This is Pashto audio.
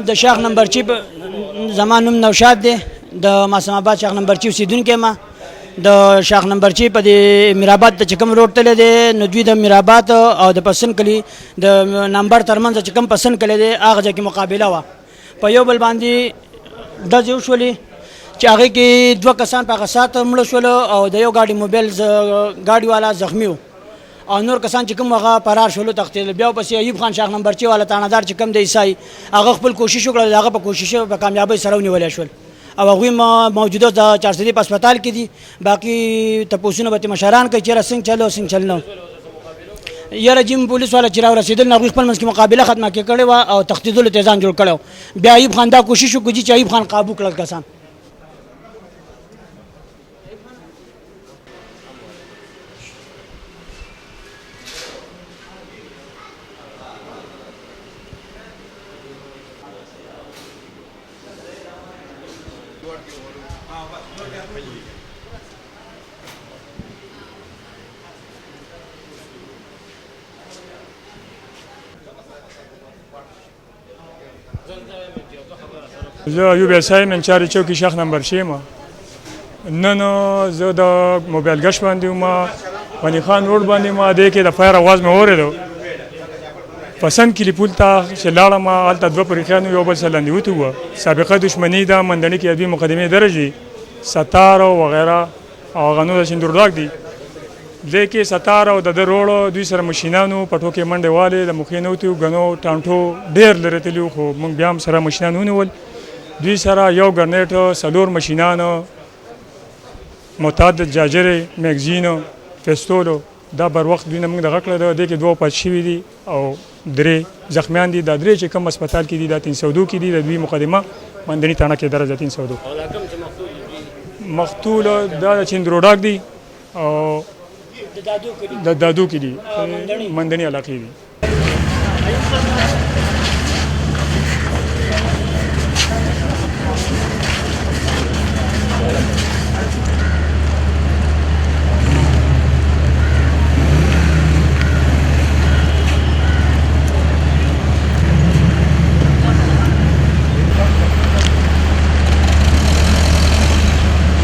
د شاخ نمبرچی زما نوم نوشاد دی د معصوم آباد شاخ نمبرچی اوسیدونکی ما د شاخ نمبرچی په د میرآباد د چکم روډ تللی دی نو دوی د میرآباد او د پسن کلي د نمبر ترمنځ چې کوم پسن کلی دی هغه ځای کې مقابله وه په یو بل باندې ډزې وشولې چې هغې کې دوه کسان په هغه ساعت مړه شول او د یو ګاډي موبایل ګاډي والا زخمي و او نور کسان چې کوم هغه فرار شولو تښتېدل بیا ورپسې ایوب خان شاخ نمبرچی والا تاڼهدار چې کوم دی عیسائی هغه خپل کوشش وکړه د هغه په کوشش په کامیابۍ سره ونیولی شول او هغوی موجوده د چارسدي په هسپتال کې دي باقي تپوسونه به ترې مشران کوي چېرې څنګه چل او څنګه چل نه یاره جیم پولیس والا چې راورسېدل نو هغوی خپل منځ کې مقابله ختمه کې کړې وه او تښتېدلو ته ځان جوړ کړی و بیا ایوب خان دا کوشش وکړي چې ایوب خان قابو کړل کسان زه ایوب عیسائی منچاري چوکي شاخ نمبرچی یم نن زه د موبایل ګشت باندې وم غني خان روډ باندې وم دې کې د فایر اواز مې واورېدو پسند کلي پول ته چې لاړم هلته دوه پریښیانو یو بل سره لاندې وتي وه سابقه دښمني ده مندڼي کې ادبي مقدمې درجې ستار وغیره او هغه نور د چندروډاک دي دې کې ستار او د ده روړ دوی سره مشینانو په ټوکې منډې والې د مخې نه وتي ګنو ټانټو ډېر لرې تللي وو خو موږ بیا هم سره مشینان ونیول دوی سره یو ګرنیټ څلور مشینان متعدد جاجرې میګزین پستولو دا بر وخت دوی نه موږ دغه کړی دی دې کې دوه پات شوي دي او درې زخمیان دي دا درې چې کوم هسپتال کې دي دا 302 کې دي د دوی مقدمه مندني تاڼه کې درجه 302 مقتول دا د چندروډاک دي او د دادو کې دي مندني علاقې دي